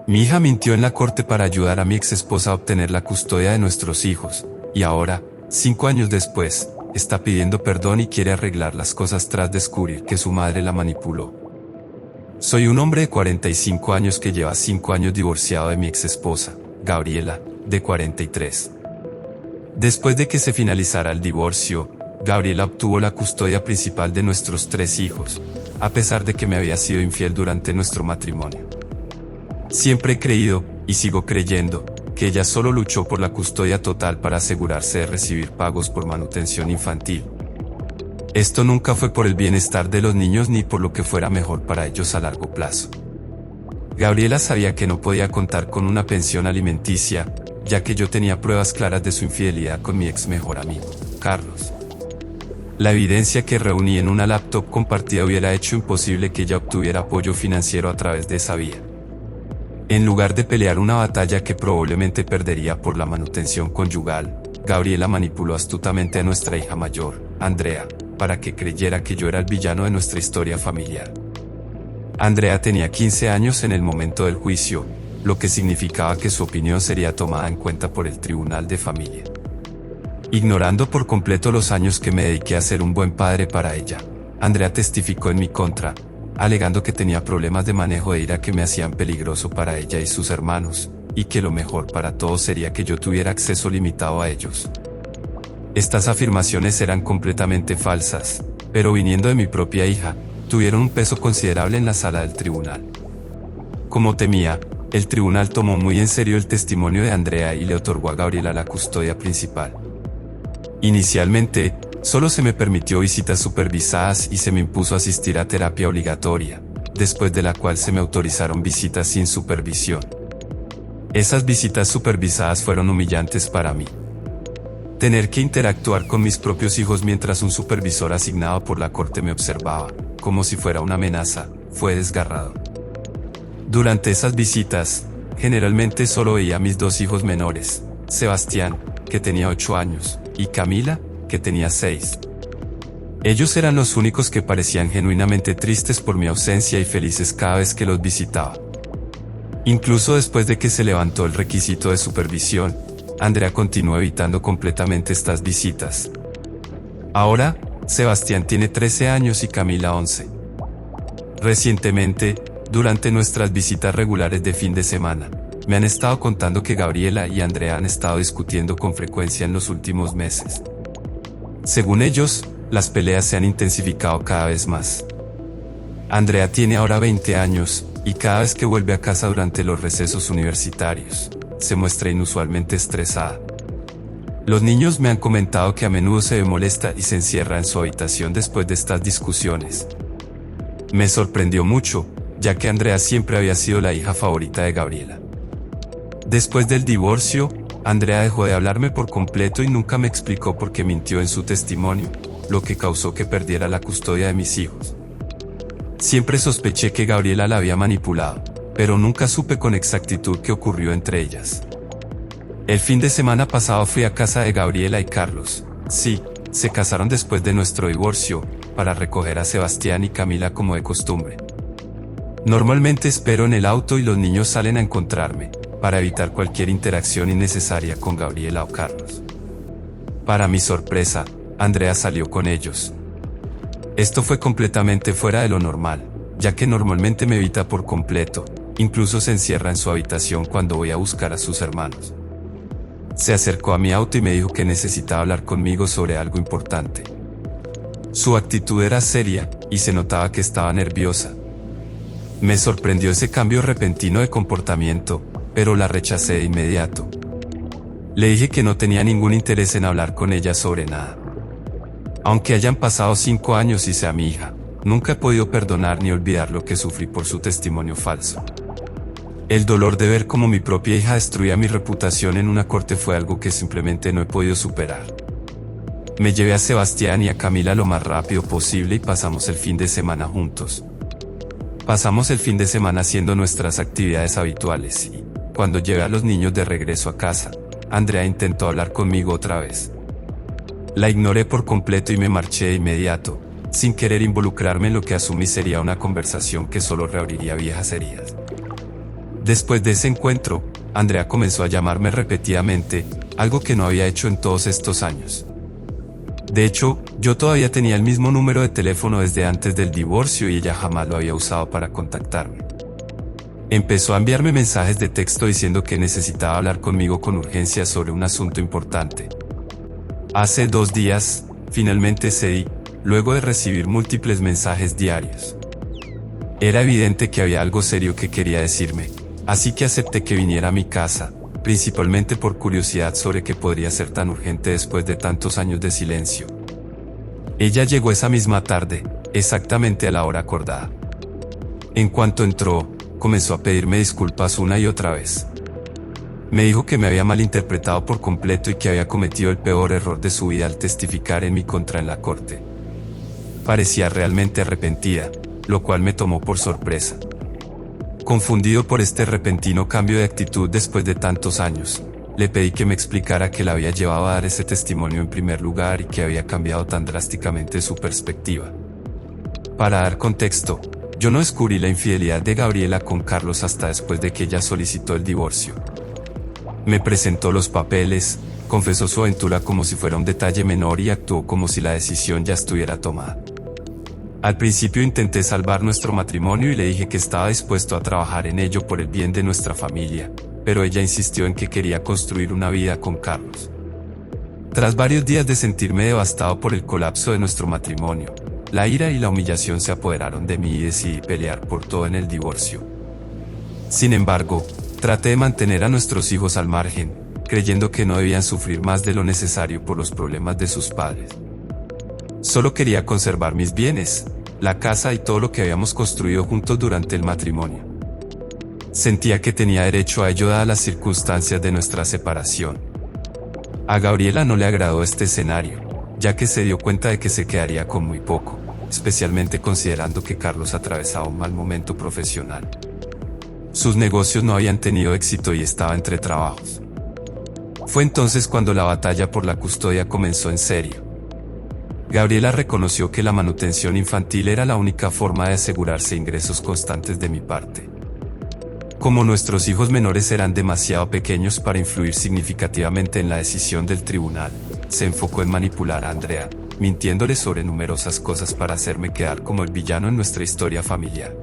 Mi hija mintió en la corte para ayudar a mi ex esposa a obtener la custodia de nuestros hijos, y ahora, 5 años después, está pidiendo perdón y quiere arreglar las cosas tras descubrir que su madre la manipuló. Soy un hombre de 45 años que lleva 5 años divorciado de mi ex esposa, Gabriela, de 43. Después de que se finalizara el divorcio, Gabriela obtuvo la custodia principal de nuestros 3 hijos, a pesar de que me había sido infiel durante nuestro matrimonio. Siempre he creído, y sigo creyendo, que ella solo luchó por la custodia total para asegurarse de recibir pagos por manutención infantil. Esto nunca fue por el bienestar de los niños ni por lo que fuera mejor para ellos a largo plazo. Gabriela sabía que no podía contar con una pensión alimenticia, ya que yo tenía pruebas claras de su infidelidad con mi ex mejor amigo, Carlos. La evidencia que reuní en una laptop compartida hubiera hecho imposible que ella obtuviera apoyo financiero a través de esa vía. En lugar de pelear una batalla que probablemente perdería por la manutención conyugal, Gabriela manipuló astutamente a nuestra hija mayor, Andrea, para que creyera que yo era el villano de nuestra historia familiar. Andrea tenía 15 años en el momento del juicio, lo que significaba que su opinión sería tomada en cuenta por el tribunal de familia. Ignorando por completo los años que me dediqué a ser un buen padre para ella, Andrea testificó en mi contra, alegando que tenía problemas de manejo de ira que me hacían peligroso para ella y sus hermanos, y que lo mejor para todos sería que yo tuviera acceso limitado a ellos. Estas afirmaciones eran completamente falsas, pero viniendo de mi propia hija, tuvieron un peso considerable en la sala del tribunal. Como temía, el tribunal tomó muy en serio el testimonio de Andrea y le otorgó a Gabriela la custodia principal. Inicialmente, solo se me permitió visitas supervisadas y se me impuso asistir a terapia obligatoria, después de la cual se me autorizaron visitas sin supervisión. Esas visitas supervisadas fueron humillantes para mí. Tener que interactuar con mis propios hijos mientras un supervisor asignado por la corte me observaba, como si fuera una amenaza, fue desgarrador. Durante esas visitas, generalmente solo veía a mis 2 hijos menores, Sebastián, que tenía 8 años, y Camila, que tenía 6. Ellos eran los únicos que parecían genuinamente tristes por mi ausencia y felices cada vez que los visitaba. Incluso después de que se levantó el requisito de supervisión, Andrea continuó evitando completamente estas visitas. Ahora, Sebastián tiene 13 años y Camila 11. Recientemente, durante nuestras visitas regulares de fin de semana, me han estado contando que Gabriela y Andrea han estado discutiendo con frecuencia en los últimos meses. Según ellos, las peleas se han intensificado cada vez más. Andrea tiene ahora 20 años, y cada vez que vuelve a casa durante los recesos universitarios, se muestra inusualmente estresada. Los niños me han comentado que a menudo se ve molesta y se encierra en su habitación después de estas discusiones. Me sorprendió mucho, ya que Andrea siempre había sido la hija favorita de Gabriela. Después del divorcio, Andrea dejó de hablarme por completo y nunca me explicó por qué mintió en su testimonio, lo que causó que perdiera la custodia de mis hijos. Siempre sospeché que Gabriela la había manipulado, pero nunca supe con exactitud qué ocurrió entre ellas. El fin de semana pasado fui a casa de Gabriela y Carlos. Sí, se casaron después de nuestro divorcio, para recoger a Sebastián y Camila como de costumbre. Normalmente espero en el auto y los niños salen a encontrarme, para evitar cualquier interacción innecesaria con Gabriela o Carlos. Para mi sorpresa, Andrea salió con ellos. Esto fue completamente fuera de lo normal, ya que normalmente me evita por completo, incluso se encierra en su habitación cuando voy a buscar a sus hermanos. Se acercó a mi auto y me dijo que necesitaba hablar conmigo sobre algo importante. Su actitud era seria, y se notaba que estaba nerviosa. Me sorprendió ese cambio repentino de comportamiento, pero la rechacé de inmediato. Le dije que no tenía ningún interés en hablar con ella sobre nada. Aunque hayan pasado 5 años y sea mi hija, nunca he podido perdonar ni olvidar lo que sufrí por su testimonio falso. El dolor de ver cómo mi propia hija destruía mi reputación en una corte fue algo que simplemente no he podido superar. Me llevé a Sebastián y a Camila lo más rápido posible y pasamos el fin de semana juntos. Pasamos el fin de semana haciendo nuestras actividades habituales y, cuando llevé a los niños de regreso a casa, Andrea intentó hablar conmigo otra vez. La ignoré por completo y me marché de inmediato, sin querer involucrarme en lo que asumí sería una conversación que solo reabriría viejas heridas. Después de ese encuentro, Andrea comenzó a llamarme repetidamente, algo que no había hecho en todos estos años. De hecho, yo todavía tenía el mismo número de teléfono desde antes del divorcio y ella jamás lo había usado para contactarme. Empezó a enviarme mensajes de texto diciendo que necesitaba hablar conmigo con urgencia sobre un asunto importante. Hace 2 días, finalmente cedí, luego de recibir múltiples mensajes diarios. Era evidente que había algo serio que quería decirme, así que acepté que viniera a mi casa, principalmente por curiosidad sobre qué podría ser tan urgente después de tantos años de silencio. Ella llegó esa misma tarde, exactamente a la hora acordada. En cuanto entró, comenzó a pedirme disculpas una y otra vez. Me dijo que me había malinterpretado por completo y que había cometido el peor error de su vida al testificar en mi contra en la corte. Parecía realmente arrepentida, lo cual me tomó por sorpresa. Confundido por este repentino cambio de actitud después de tantos años, le pedí que me explicara qué la había llevado a dar ese testimonio en primer lugar y que había cambiado tan drásticamente su perspectiva. Para dar contexto, yo no descubrí la infidelidad de Gabriela con Carlos hasta después de que ella solicitó el divorcio. Me presentó los papeles, confesó su aventura como si fuera un detalle menor y actuó como si la decisión ya estuviera tomada. Al principio intenté salvar nuestro matrimonio y le dije que estaba dispuesto a trabajar en ello por el bien de nuestra familia, pero ella insistió en que quería construir una vida con Carlos. Tras varios días de sentirme devastado por el colapso de nuestro matrimonio, la ira y la humillación se apoderaron de mí y decidí pelear por todo en el divorcio. Sin embargo, traté de mantener a nuestros hijos al margen, creyendo que no debían sufrir más de lo necesario por los problemas de sus padres. Solo quería conservar mis bienes, la casa y todo lo que habíamos construido juntos durante el matrimonio. Sentía que tenía derecho a ello dadas las circunstancias de nuestra separación. A Gabriela no le agradó este escenario, ya que se dio cuenta de que se quedaría con muy poco, especialmente considerando que Carlos atravesaba un mal momento profesional. Sus negocios no habían tenido éxito y estaba entre trabajos. Fue entonces cuando la batalla por la custodia comenzó en serio. Gabriela reconoció que la manutención infantil era la única forma de asegurarse ingresos constantes de mi parte. Como nuestros hijos menores eran demasiado pequeños para influir significativamente en la decisión del tribunal, se enfocó en manipular a Andrea, mintiéndole sobre numerosas cosas para hacerme quedar como el villano en nuestra historia familiar.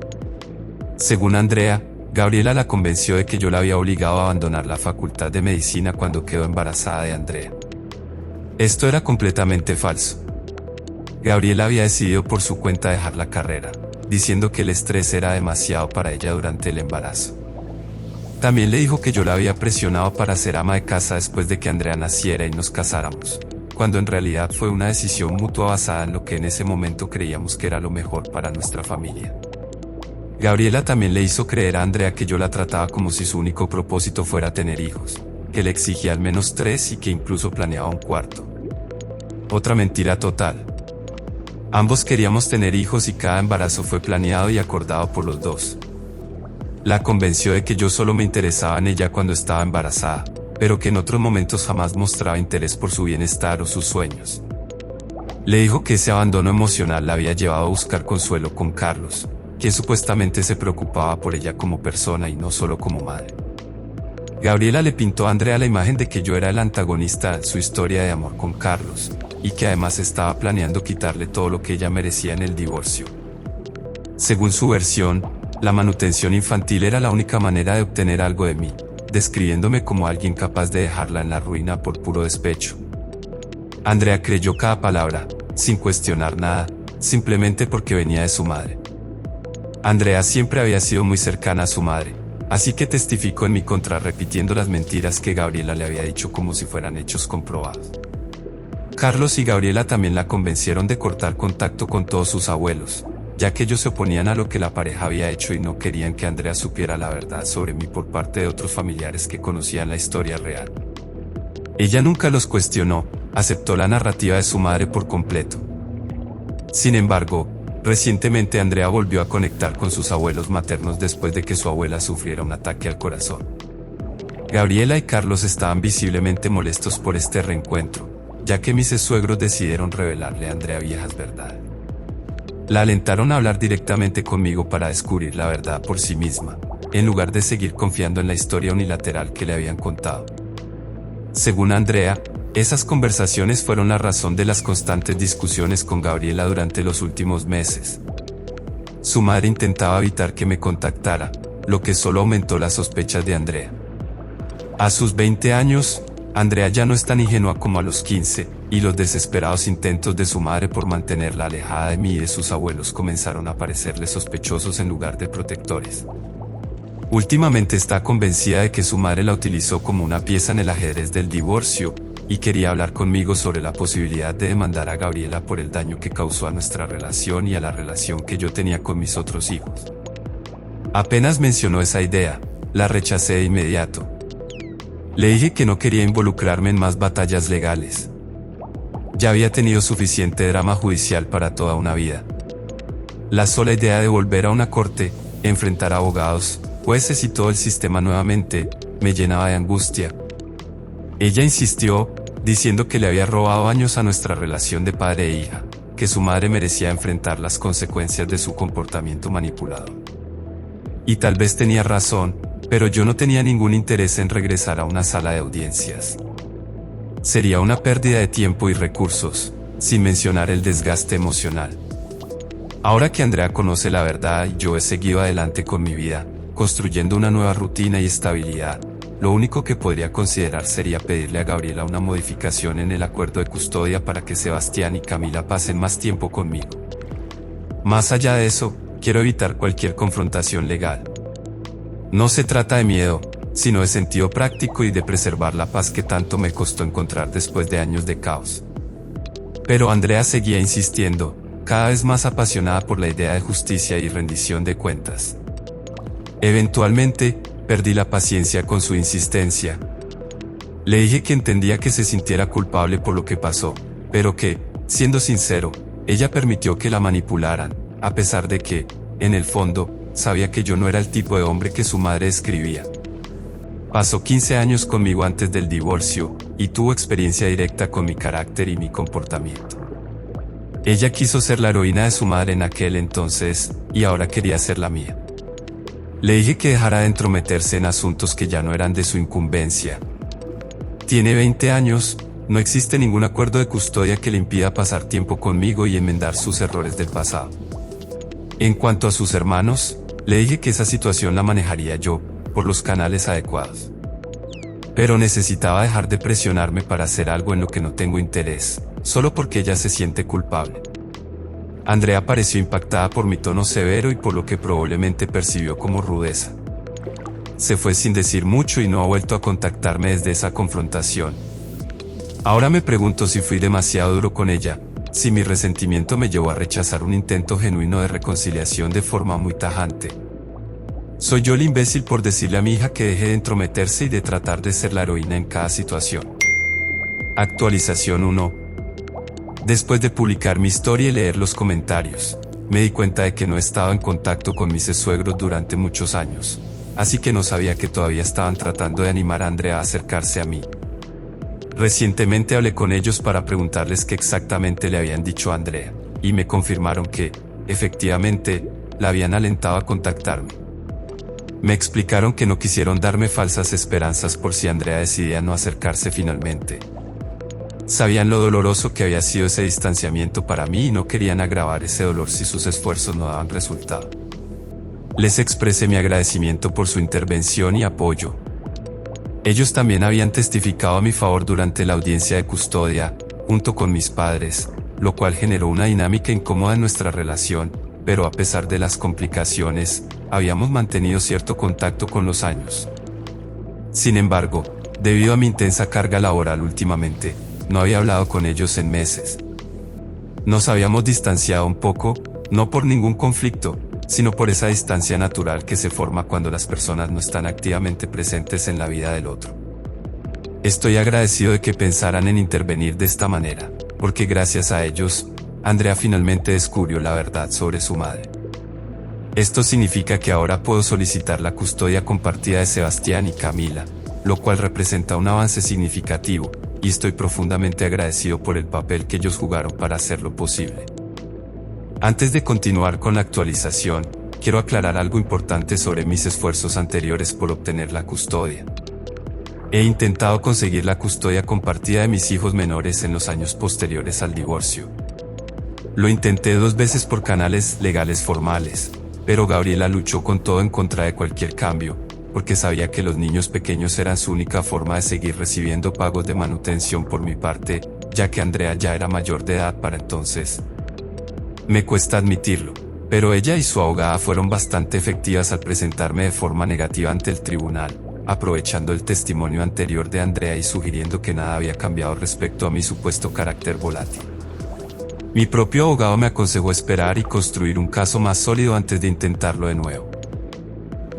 Según Andrea, Gabriela la convenció de que yo la había obligado a abandonar la facultad de medicina cuando quedó embarazada de Andrea. Esto era completamente falso. Gabriela había decidido por su cuenta dejar la carrera, diciendo que el estrés era demasiado para ella durante el embarazo. También le dijo que yo la había presionado para ser ama de casa después de que Andrea naciera y nos casáramos, cuando en realidad fue una decisión mutua basada en lo que en ese momento creíamos que era lo mejor para nuestra familia. Gabriela también le hizo creer a Andrea que yo la trataba como si su único propósito fuera tener hijos, que le exigía al menos 3 y que incluso planeaba un 4. Otra mentira total. Ambos queríamos tener hijos y cada embarazo fue planeado y acordado por los dos. La convenció de que yo solo me interesaba en ella cuando estaba embarazada, pero que en otros momentos jamás mostraba interés por su bienestar o sus sueños. Le dijo que ese abandono emocional la había llevado a buscar consuelo con Carlos, quien supuestamente se preocupaba por ella como persona y no solo como madre. Gabriela le pintó a Andrea la imagen de que yo era el antagonista de su historia de amor con Carlos, y que además estaba planeando quitarle todo lo que ella merecía en el divorcio. Según su versión, la manutención infantil era la única manera de obtener algo de mí, describiéndome como alguien capaz de dejarla en la ruina por puro despecho. Andrea creyó cada palabra, sin cuestionar nada, simplemente porque venía de su madre. Andrea siempre había sido muy cercana a su madre, así que testificó en mi contra repitiendo las mentiras que Gabriela le había dicho como si fueran hechos comprobados. Carlos y Gabriela también la convencieron de cortar contacto con todos sus abuelos, ya que ellos se oponían a lo que la pareja había hecho y no querían que Andrea supiera la verdad sobre mí por parte de otros familiares que conocían la historia real. Ella nunca los cuestionó, aceptó la narrativa de su madre por completo. Sin embargo, recientemente Andrea volvió a conectar con sus abuelos maternos después de que su abuela sufriera un ataque al corazón. Gabriela y Carlos estaban visiblemente molestos por este reencuentro, ya que mis suegros decidieron revelarle a Andrea viejas verdades. La alentaron a hablar directamente conmigo para descubrir la verdad por sí misma, en lugar de seguir confiando en la historia unilateral que le habían contado. Según Andrea, esas conversaciones fueron la razón de las constantes discusiones con Gabriela durante los últimos meses. Su madre intentaba evitar que me contactara, lo que solo aumentó las sospechas de Andrea. A sus 20 años, Andrea ya no es tan ingenua como a los 15, y los desesperados intentos de su madre por mantenerla alejada de mí y de sus abuelos comenzaron a parecerle sospechosos en lugar de protectores. Últimamente está convencida de que su madre la utilizó como una pieza en el ajedrez del divorcio, y quería hablar conmigo sobre la posibilidad de demandar a Gabriela por el daño que causó a nuestra relación y a la relación que yo tenía con mis otros hijos. Apenas mencionó esa idea, la rechacé de inmediato. Le dije que no quería involucrarme en más batallas legales. Ya había tenido suficiente drama judicial para toda una vida. La sola idea de volver a una corte, enfrentar a abogados, jueces y todo el sistema nuevamente, me llenaba de angustia. Ella insistió, diciendo que le había robado años a nuestra relación de padre e hija, que su madre merecía enfrentar las consecuencias de su comportamiento manipulador. Y tal vez tenía razón, pero yo no tenía ningún interés en regresar a una sala de audiencias. Sería una pérdida de tiempo y recursos, sin mencionar el desgaste emocional. Ahora que Andrea conoce la verdad y yo he seguido adelante con mi vida, construyendo una nueva rutina y estabilidad, lo único que podría considerar sería pedirle a Gabriela una modificación en el acuerdo de custodia para que Sebastián y Camila pasen más tiempo conmigo. Más allá de eso, quiero evitar cualquier confrontación legal. No se trata de miedo, sino de sentido práctico y de preservar la paz que tanto me costó encontrar después de años de caos. Pero Andrea seguía insistiendo, cada vez más apasionada por la idea de justicia y rendición de cuentas. Eventualmente, perdí la paciencia con su insistencia. Le dije que entendía que se sintiera culpable por lo que pasó, pero que, siendo sincero, ella permitió que la manipularan, a pesar de que, en el fondo, sabía que yo no era el tipo de hombre que su madre describía. Pasó 15 años conmigo antes del divorcio, y tuvo experiencia directa con mi carácter y mi comportamiento. Ella quiso ser la heroína de su madre en aquel entonces, y ahora quería ser la mía. Le dije que dejara de entrometerse en asuntos que ya no eran de su incumbencia. Tiene 20 años, no existe ningún acuerdo de custodia que le impida pasar tiempo conmigo y enmendar sus errores del pasado. En cuanto a sus hermanos, le dije que esa situación la manejaría yo, por los canales adecuados. Pero necesitaba dejar de presionarme para hacer algo en lo que no tengo interés, solo porque ella se siente culpable. Andrea pareció impactada por mi tono severo y por lo que probablemente percibió como rudeza. Se fue sin decir mucho y no ha vuelto a contactarme desde esa confrontación. Ahora me pregunto si fui demasiado duro con ella, si mi resentimiento me llevó a rechazar un intento genuino de reconciliación de forma muy tajante. ¿Soy yo el imbécil por decirle a mi hija que deje de entrometerse y de tratar de ser la heroína en cada situación? Actualización 1. Después de publicar mi historia y leer los comentarios, me di cuenta de que no estaba en contacto con mis suegros durante muchos años, así que no sabía que todavía estaban tratando de animar a Andrea a acercarse a mí. Recientemente hablé con ellos para preguntarles qué exactamente le habían dicho a Andrea, y me confirmaron que, efectivamente, la habían alentado a contactarme. Me explicaron que no quisieron darme falsas esperanzas por si Andrea decidía no acercarse finalmente. Sabían lo doloroso que había sido ese distanciamiento para mí y no querían agravar ese dolor si sus esfuerzos no daban resultado. Les expresé mi agradecimiento por su intervención y apoyo. Ellos también habían testificado a mi favor durante la audiencia de custodia, junto con mis padres, lo cual generó una dinámica incómoda en nuestra relación, pero a pesar de las complicaciones, habíamos mantenido cierto contacto con los años. Sin embargo, debido a mi intensa carga laboral últimamente, no había hablado con ellos en meses. Nos habíamos distanciado un poco, no por ningún conflicto, sino por esa distancia natural que se forma cuando las personas no están activamente presentes en la vida del otro. Estoy agradecido de que pensaran en intervenir de esta manera, porque gracias a ellos, Andrea finalmente descubrió la verdad sobre su madre. Esto significa que ahora puedo solicitar la custodia compartida de Sebastián y Camila, lo cual representa un avance significativo, y estoy profundamente agradecido por el papel que ellos jugaron para hacerlo posible. Antes de continuar con la actualización, quiero aclarar algo importante sobre mis esfuerzos anteriores por obtener la custodia. He intentado conseguir la custodia compartida de mis hijos menores en los años posteriores al divorcio. Lo intenté 2 veces por canales legales formales, pero Gabriela luchó con todo en contra de cualquier cambio, porque sabía que los niños pequeños eran su única forma de seguir recibiendo pagos de manutención por mi parte, ya que Andrea ya era mayor de edad para entonces. Me cuesta admitirlo, pero ella y su abogada fueron bastante efectivas al presentarme de forma negativa ante el tribunal, aprovechando el testimonio anterior de Andrea y sugiriendo que nada había cambiado respecto a mi supuesto carácter volátil. Mi propio abogado me aconsejó esperar y construir un caso más sólido antes de intentarlo de nuevo.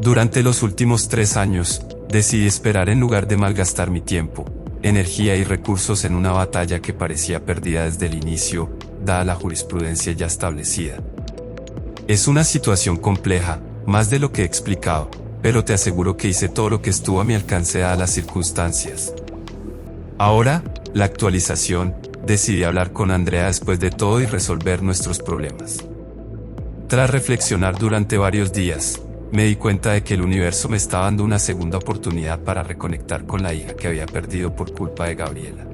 Durante los últimos 3 años, decidí esperar en lugar de malgastar mi tiempo, energía y recursos en una batalla que parecía perdida desde el inicio, dada la jurisprudencia ya establecida. Es una situación compleja, más de lo que he explicado, pero te aseguro que hice todo lo que estuvo a mi alcance dadas las circunstancias. Ahora, la actualización, decidí hablar con Andrea después de todo y resolver nuestros problemas. Tras reflexionar durante varios días, me di cuenta de que el universo me estaba dando una segunda oportunidad para reconectar con la hija que había perdido por culpa de Gabriela.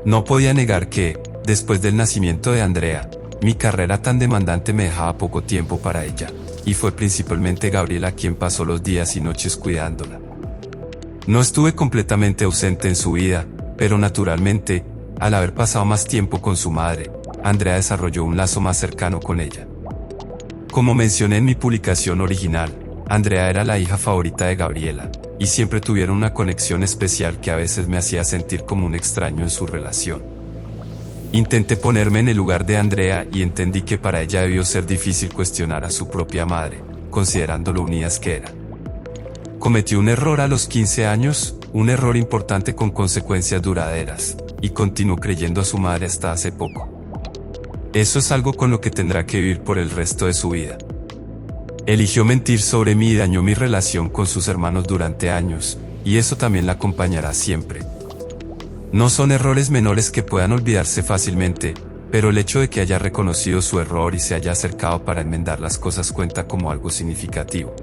No podía negar que, después del nacimiento de Andrea, mi carrera tan demandante me dejaba poco tiempo para ella, y fue principalmente Gabriela quien pasó los días y noches cuidándola. No estuve completamente ausente en su vida, pero naturalmente, al haber pasado más tiempo con su madre, Andrea desarrolló un lazo más cercano con ella. Como mencioné en mi publicación original, Andrea era la hija favorita de Gabriela, y siempre tuvieron una conexión especial que a veces me hacía sentir como un extraño en su relación. Intenté ponerme en el lugar de Andrea y entendí que para ella debió ser difícil cuestionar a su propia madre, considerando lo unidas que eran. Cometí un error a los 15 años, un error importante con consecuencias duraderas, y continuó creyendo a su madre hasta hace poco. Eso es algo con lo que tendrá que vivir por el resto de su vida. Eligió mentir sobre mí y dañó mi relación con sus hermanos durante años, y eso también la acompañará siempre. No son errores menores que puedan olvidarse fácilmente, pero el hecho de que haya reconocido su error y se haya acercado para enmendar las cosas cuenta como algo significativo.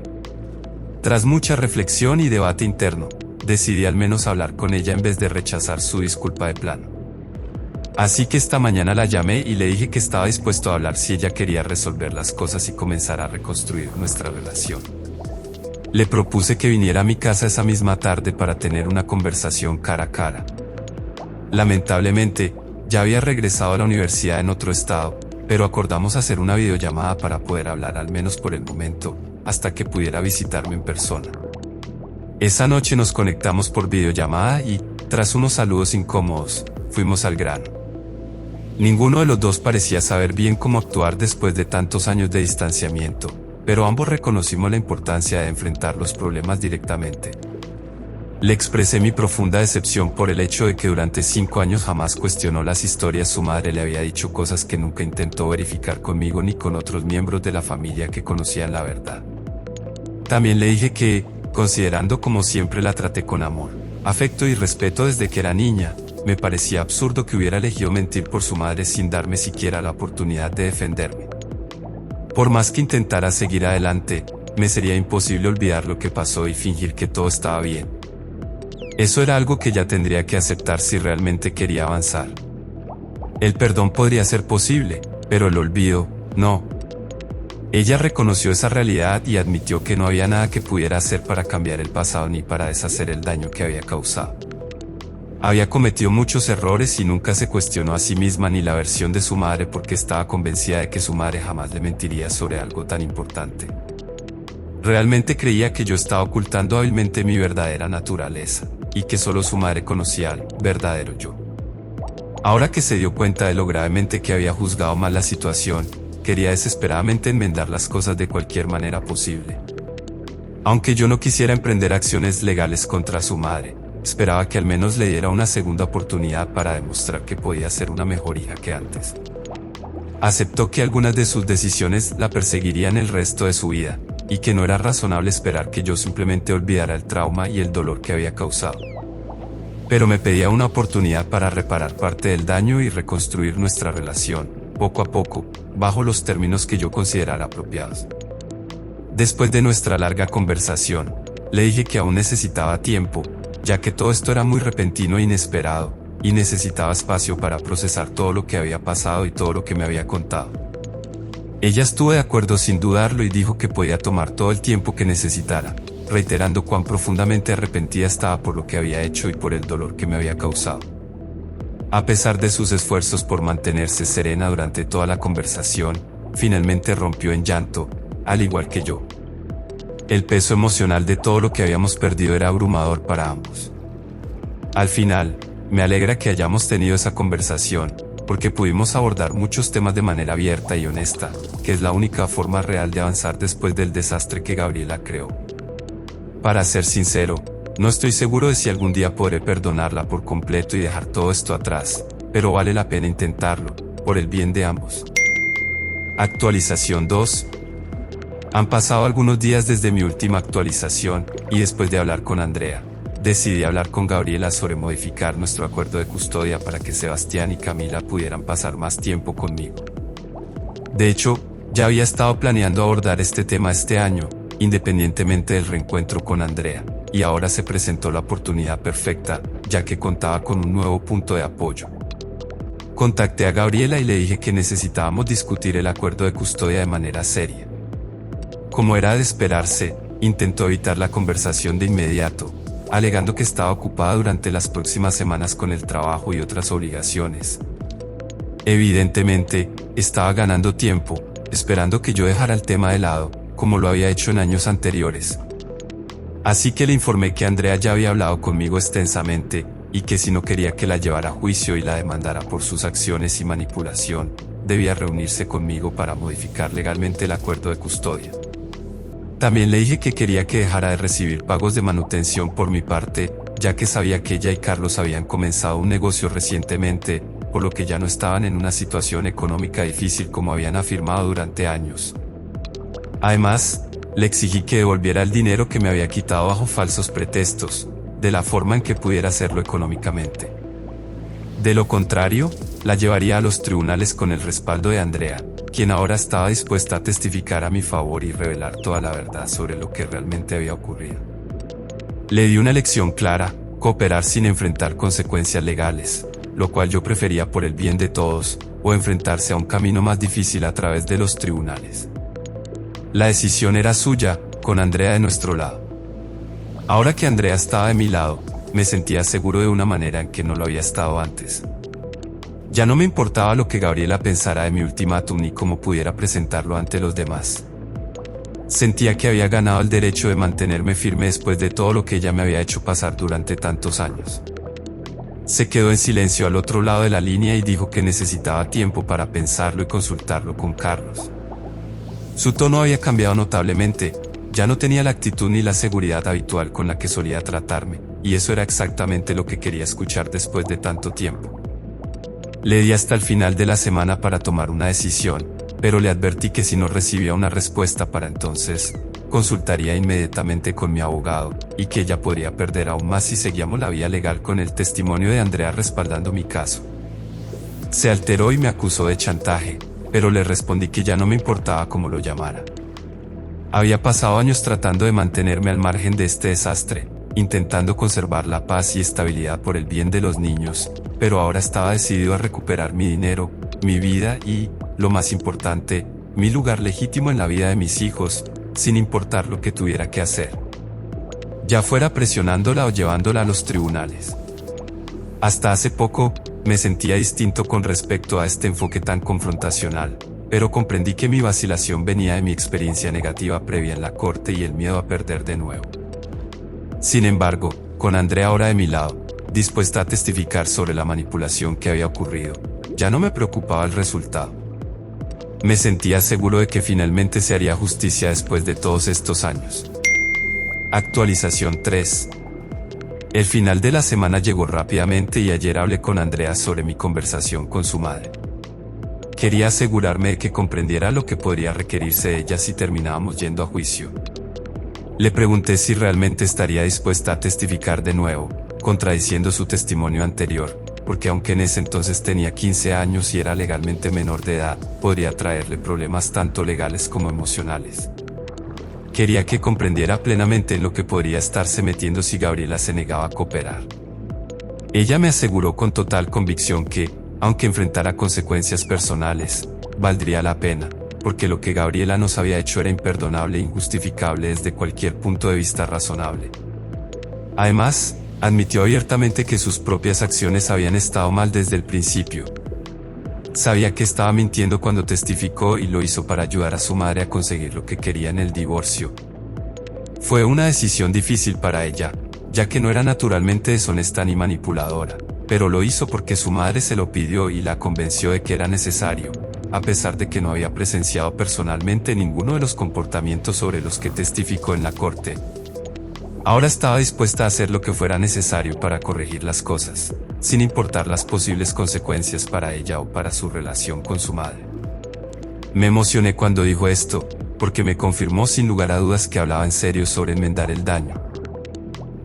Tras mucha reflexión y debate interno, decidí al menos hablar con ella en vez de rechazar su disculpa de plano. Así que esta mañana la llamé y le dije que estaba dispuesto a hablar si ella quería resolver las cosas y comenzar a reconstruir nuestra relación. Le propuse que viniera a mi casa esa misma tarde para tener una conversación cara a cara. Lamentablemente, ya había regresado a la universidad en otro estado, pero acordamos hacer una videollamada para poder hablar al menos por el momento, hasta que pudiera visitarme en persona. Esa noche nos conectamos por videollamada y, tras unos saludos incómodos, fuimos al grano. Ninguno de los dos parecía saber bien cómo actuar después de tantos años de distanciamiento, pero ambos reconocimos la importancia de enfrentar los problemas directamente. Le expresé mi profunda decepción por el hecho de que durante 5 años jamás cuestionó las historias. Su madre le había dicho cosas que nunca intentó verificar conmigo ni con otros miembros de la familia que conocían la verdad. También le dije que, considerando como siempre la traté con amor, afecto y respeto desde que era niña, me parecía absurdo que hubiera elegido mentir por su madre sin darme siquiera la oportunidad de defenderme. Por más que intentara seguir adelante, me sería imposible olvidar lo que pasó y fingir que todo estaba bien. Eso era algo que ya tendría que aceptar si realmente quería avanzar. El perdón podría ser posible, pero el olvido, no. Ella reconoció esa realidad y admitió que no había nada que pudiera hacer para cambiar el pasado ni para deshacer el daño que había causado. Había cometido muchos errores y nunca se cuestionó a sí misma ni la versión de su madre porque estaba convencida de que su madre jamás le mentiría sobre algo tan importante. Realmente creía que yo estaba ocultando hábilmente mi verdadera naturaleza, y que solo su madre conocía al verdadero yo. Ahora que se dio cuenta de lo gravemente que había juzgado mal la situación, quería desesperadamente enmendar las cosas de cualquier manera posible. Aunque yo no quisiera emprender acciones legales contra su madre, esperaba que al menos le diera una segunda oportunidad para demostrar que podía ser una mejor hija que antes. Aceptó que algunas de sus decisiones la perseguirían el resto de su vida, y que no era razonable esperar que yo simplemente olvidara el trauma y el dolor que había causado. Pero me pedía una oportunidad para reparar parte del daño y reconstruir nuestra relación, poco a poco, bajo los términos que yo considerara apropiados. Después de nuestra larga conversación, le dije que aún necesitaba tiempo, ya que todo esto era muy repentino e inesperado, y necesitaba espacio para procesar todo lo que había pasado y todo lo que me había contado. Ella estuvo de acuerdo sin dudarlo y dijo que podía tomar todo el tiempo que necesitara, reiterando cuán profundamente arrepentida estaba por lo que había hecho y por el dolor que me había causado. A pesar de sus esfuerzos por mantenerse serena durante toda la conversación, finalmente rompió en llanto, al igual que yo. El peso emocional de todo lo que habíamos perdido era abrumador para ambos. Al final, me alegra que hayamos tenido esa conversación, porque pudimos abordar muchos temas de manera abierta y honesta, que es la única forma real de avanzar después del desastre que Gabriela creó. Para ser sincero, no estoy seguro de si algún día podré perdonarla por completo y dejar todo esto atrás, pero vale la pena intentarlo, por el bien de ambos. Actualización 2. Han pasado algunos días desde mi última actualización, y después de hablar con Andrea, decidí hablar con Gabriela sobre modificar nuestro acuerdo de custodia para que Sebastián y Camila pudieran pasar más tiempo conmigo. De hecho, ya había estado planeando abordar este tema este año, independientemente del reencuentro con Andrea, y ahora se presentó la oportunidad perfecta, ya que contaba con un nuevo punto de apoyo. Contacté a Gabriela y le dije que necesitábamos discutir el acuerdo de custodia de manera seria. Como era de esperarse, intentó evitar la conversación de inmediato, alegando que estaba ocupada durante las próximas semanas con el trabajo y otras obligaciones. Evidentemente, estaba ganando tiempo, esperando que yo dejara el tema de lado, como lo había hecho en años anteriores. Así que le informé que Andrea ya había hablado conmigo extensamente, y que si no quería que la llevara a juicio y la demandara por sus acciones y manipulación, debía reunirse conmigo para modificar legalmente el acuerdo de custodia. También le dije que quería que dejara de recibir pagos de manutención por mi parte, ya que sabía que ella y Carlos habían comenzado un negocio recientemente, por lo que ya no estaban en una situación económica difícil como habían afirmado durante años. Además, le exigí que devolviera el dinero que me había quitado bajo falsos pretextos, de la forma en que pudiera hacerlo económicamente. De lo contrario, la llevaría a los tribunales con el respaldo de Andrea, quien ahora estaba dispuesta a testificar a mi favor y revelar toda la verdad sobre lo que realmente había ocurrido. Le di una lección clara: cooperar sin enfrentar consecuencias legales, lo cual yo prefería por el bien de todos, o enfrentarse a un camino más difícil a través de los tribunales. La decisión era suya, con Andrea de nuestro lado. Ahora que Andrea estaba de mi lado, me sentía seguro de una manera en que no lo había estado antes. Ya no me importaba lo que Gabriela pensara de mi ultimátum ni cómo pudiera presentarlo ante los demás. Sentía que había ganado el derecho de mantenerme firme después de todo lo que ella me había hecho pasar durante tantos años. Se quedó en silencio al otro lado de la línea y dijo que necesitaba tiempo para pensarlo y consultarlo con Carlos. Su tono había cambiado notablemente, ya no tenía la actitud ni la seguridad habitual con la que solía tratarme, y eso era exactamente lo que quería escuchar después de tanto tiempo. Le di hasta el final de la semana para tomar una decisión, pero le advertí que si no recibía una respuesta para entonces, consultaría inmediatamente con mi abogado, y que ella podría perder aún más si seguíamos la vía legal con el testimonio de Andrea respaldando mi caso. Se alteró y me acusó de chantaje, pero le respondí que ya no me importaba cómo lo llamara. Había pasado años tratando de mantenerme al margen de este desastre, intentando conservar la paz y estabilidad por el bien de los niños, pero ahora estaba decidido a recuperar mi dinero, mi vida y, lo más importante, mi lugar legítimo en la vida de mis hijos, sin importar lo que tuviera que hacer. Ya fuera presionándola o llevándola a los tribunales. Hasta hace poco, me sentía distinto con respecto a este enfoque tan confrontacional, pero comprendí que mi vacilación venía de mi experiencia negativa previa en la corte y el miedo a perder de nuevo. Sin embargo, con Andrea ahora de mi lado, dispuesta a testificar sobre la manipulación que había ocurrido, ya no me preocupaba el resultado. Me sentía seguro de que finalmente se haría justicia después de todos estos años. Actualización 3. El final de la semana llegó rápidamente y ayer hablé con Andrea sobre mi conversación con su madre. Quería asegurarme de que comprendiera lo que podría requerirse de ella si terminábamos yendo a juicio. Le pregunté si realmente estaría dispuesta a testificar de nuevo, contradiciendo su testimonio anterior, porque aunque en ese entonces tenía 15 años y era legalmente menor de edad, podría traerle problemas tanto legales como emocionales. Quería que comprendiera plenamente en lo que podría estarse metiendo si Gabriela se negaba a cooperar. Ella me aseguró con total convicción que, aunque enfrentara consecuencias personales, valdría la pena, porque lo que Gabriela nos había hecho era imperdonable e injustificable desde cualquier punto de vista razonable. Además, admitió abiertamente que sus propias acciones habían estado mal desde el principio. Sabía que estaba mintiendo cuando testificó y lo hizo para ayudar a su madre a conseguir lo que quería en el divorcio. Fue una decisión difícil para ella, ya que no era naturalmente deshonesta ni manipuladora, pero lo hizo porque su madre se lo pidió y la convenció de que era necesario, a pesar de que no había presenciado personalmente ninguno de los comportamientos sobre los que testificó en la corte. Ahora estaba dispuesta a hacer lo que fuera necesario para corregir las cosas, sin importar las posibles consecuencias para ella o para su relación con su madre. Me emocioné cuando dijo esto, porque me confirmó sin lugar a dudas que hablaba en serio sobre enmendar el daño.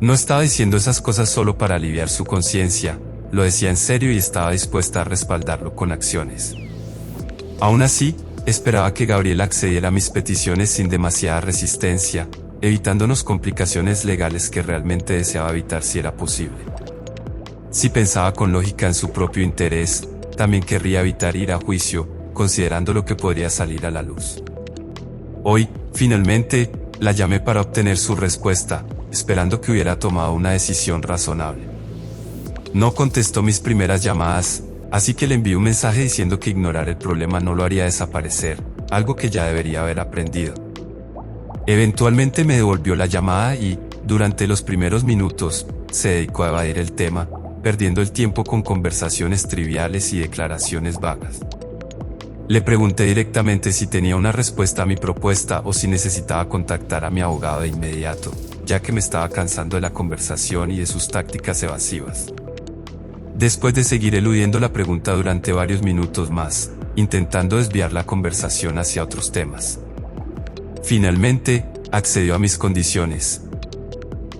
No estaba diciendo esas cosas solo para aliviar su conciencia, lo decía en serio y estaba dispuesta a respaldarlo con acciones. Aún así, esperaba que Gabriela accediera a mis peticiones sin demasiada resistencia, evitándonos complicaciones legales que realmente deseaba evitar si era posible. Si pensaba con lógica en su propio interés, también querría evitar ir a juicio, considerando lo que podría salir a la luz. Hoy, finalmente, la llamé para obtener su respuesta, esperando que hubiera tomado una decisión razonable. No contestó mis primeras llamadas, así que le envié un mensaje diciendo que ignorar el problema no lo haría desaparecer, algo que ya debería haber aprendido. Eventualmente me devolvió la llamada y, durante los primeros minutos, se dedicó a evadir el tema, perdiendo el tiempo con conversaciones triviales y declaraciones vagas. Le pregunté directamente si tenía una respuesta a mi propuesta o si necesitaba contactar a mi abogado de inmediato, ya que me estaba cansando de la conversación y de sus tácticas evasivas. Después de seguir eludiendo la pregunta durante varios minutos más, intentando desviar la conversación hacia otros temas, finalmente, accedió a mis condiciones.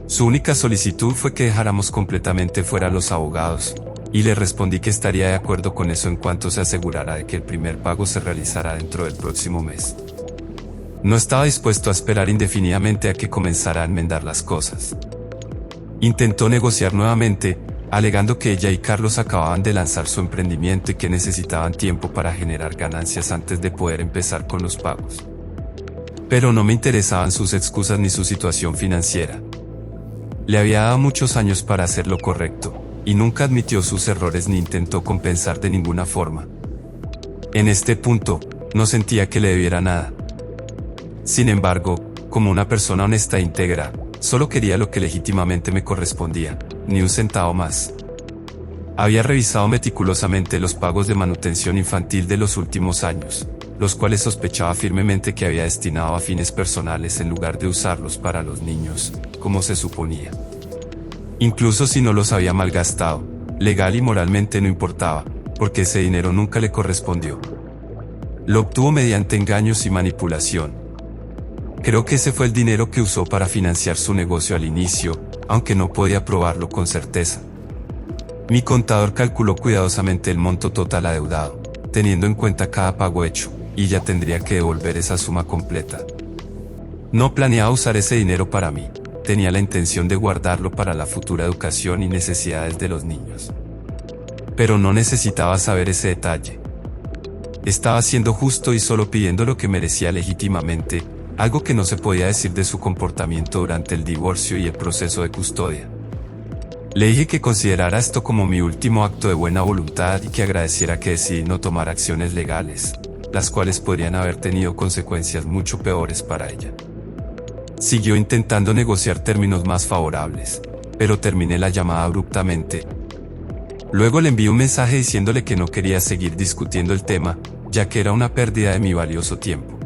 Su única solicitud fue que dejáramos completamente fuera a los abogados, y le respondí que estaría de acuerdo con eso en cuanto se asegurara de que el primer pago se realizara dentro del próximo mes. No estaba dispuesto a esperar indefinidamente a que comenzara a enmendar las cosas. Intentó negociar nuevamente, alegando que ella y Carlos acababan de lanzar su emprendimiento y que necesitaban tiempo para generar ganancias antes de poder empezar con los pagos. Pero no me interesaban sus excusas ni su situación financiera. Le había dado muchos años para hacer lo correcto, y nunca admitió sus errores ni intentó compensar de ninguna forma. En este punto, no sentía que le debiera nada. Sin embargo, como una persona honesta e íntegra, solo quería lo que legítimamente me correspondía, ni un centavo más. Había revisado meticulosamente los pagos de manutención infantil de los últimos años, los cuales sospechaba firmemente que había destinado a fines personales en lugar de usarlos para los niños, como se suponía. Incluso si no los había malgastado, legal y moralmente no importaba, porque ese dinero nunca le correspondió. Lo obtuvo mediante engaños y manipulación. Creo que ese fue el dinero que usó para financiar su negocio al inicio, aunque no podía probarlo con certeza. Mi contador calculó cuidadosamente el monto total adeudado, teniendo en cuenta cada pago hecho, y ya tendría que devolver esa suma completa. No planeaba usar ese dinero para mí, tenía la intención de guardarlo para la futura educación y necesidades de los niños. Pero no necesitaba saber ese detalle. Estaba siendo justo y solo pidiendo lo que merecía legítimamente, algo que no se podía decir de su comportamiento durante el divorcio y el proceso de custodia. Le dije que considerara esto como mi último acto de buena voluntad y que agradeciera que decidí no tomar acciones legales, las cuales podrían haber tenido consecuencias mucho peores para ella. Siguió intentando negociar términos más favorables, pero terminé la llamada abruptamente. Luego le envié un mensaje diciéndole que no quería seguir discutiendo el tema, ya que era una pérdida de mi valioso tiempo.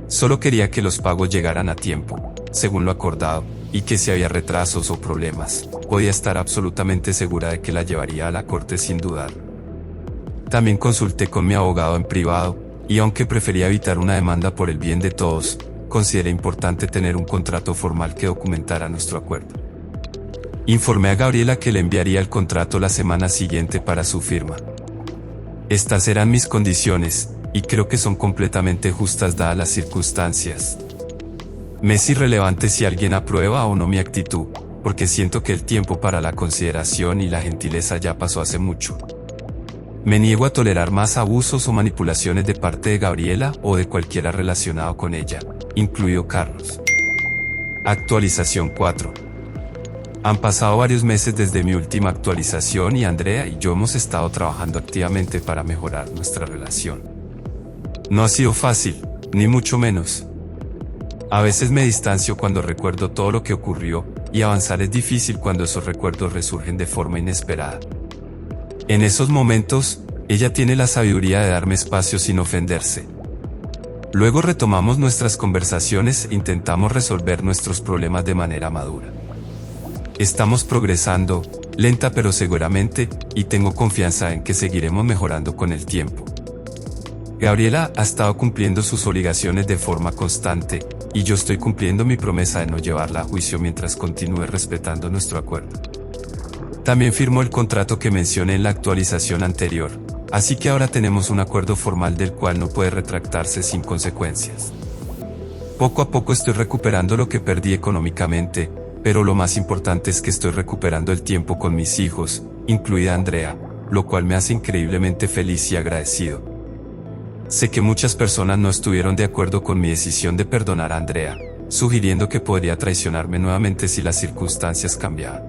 Solo quería que los pagos llegaran a tiempo, según lo acordado, y que si había retrasos o problemas, podía estar absolutamente segura de que la llevaría a la corte sin dudar. También consulté con mi abogado en privado, y aunque prefería evitar una demanda por el bien de todos, consideré importante tener un contrato formal que documentara nuestro acuerdo. Informé a Gabriela que le enviaría el contrato la semana siguiente para su firma. Estas eran mis condiciones, y creo que son completamente justas dadas las circunstancias. Me es irrelevante si alguien aprueba o no mi actitud, porque siento que el tiempo para la consideración y la gentileza ya pasó hace mucho. Me niego a tolerar más abusos o manipulaciones de parte de Gabriela o de cualquiera relacionado con ella, incluido Carlos. Actualización 4. Han pasado varios meses desde mi última actualización y Andrea y yo hemos estado trabajando activamente para mejorar nuestra relación. No ha sido fácil, ni mucho menos. A veces me distancio cuando recuerdo todo lo que ocurrió, y avanzar es difícil cuando esos recuerdos resurgen de forma inesperada. En esos momentos, ella tiene la sabiduría de darme espacio sin ofenderse. Luego retomamos nuestras conversaciones e intentamos resolver nuestros problemas de manera madura. Estamos progresando, lenta pero seguramente, y tengo confianza en que seguiremos mejorando con el tiempo. Gabriela ha estado cumpliendo sus obligaciones de forma constante, y yo estoy cumpliendo mi promesa de no llevarla a juicio mientras continúe respetando nuestro acuerdo. También firmó el contrato que mencioné en la actualización anterior, así que ahora tenemos un acuerdo formal del cual no puede retractarse sin consecuencias. Poco a poco estoy recuperando lo que perdí económicamente, pero lo más importante es que estoy recuperando el tiempo con mis hijos, incluida Andrea, lo cual me hace increíblemente feliz y agradecido. Sé que muchas personas no estuvieron de acuerdo con mi decisión de perdonar a Andrea, sugiriendo que podría traicionarme nuevamente si las circunstancias cambiaban.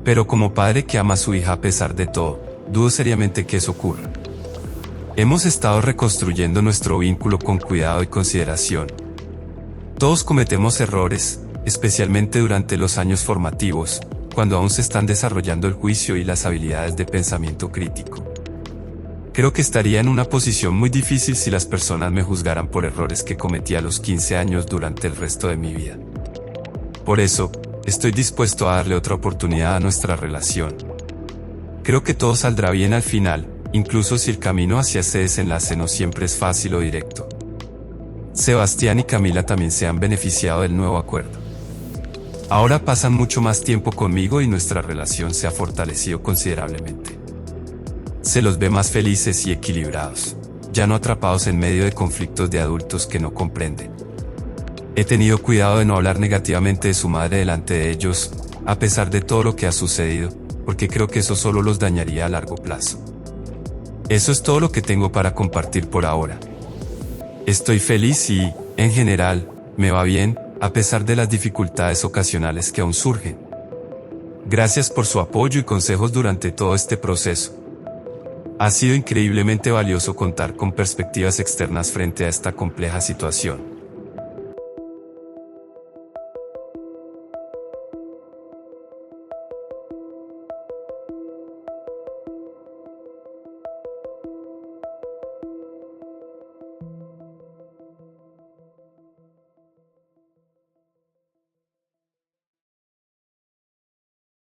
Pero como padre que ama a su hija a pesar de todo, dudo seriamente que eso ocurra. Hemos estado reconstruyendo nuestro vínculo con cuidado y consideración. Todos cometemos errores, especialmente durante los años formativos, cuando aún se están desarrollando el juicio y las habilidades de pensamiento crítico. Creo que estaría en una posición muy difícil si las personas me juzgaran por errores que cometí a los 15 años durante el resto de mi vida. Por eso, estoy dispuesto a darle otra oportunidad a nuestra relación. Creo que todo saldrá bien al final, incluso si el camino hacia ese desenlace no siempre es fácil o directo. Sebastián y Camila también se han beneficiado del nuevo acuerdo. Ahora pasan mucho más tiempo conmigo y nuestra relación se ha fortalecido considerablemente. Se los ve más felices y equilibrados, ya no atrapados en medio de conflictos de adultos que no comprenden. He tenido cuidado de no hablar negativamente de su madre delante de ellos, a pesar de todo lo que ha sucedido, porque creo que eso solo los dañaría a largo plazo. Eso es todo lo que tengo para compartir por ahora. Estoy feliz y, en general, me va bien, a pesar de las dificultades ocasionales que aún surgen. Gracias por su apoyo y consejos durante todo este proceso. Ha sido increíblemente valioso contar con perspectivas externas frente a esta compleja situación.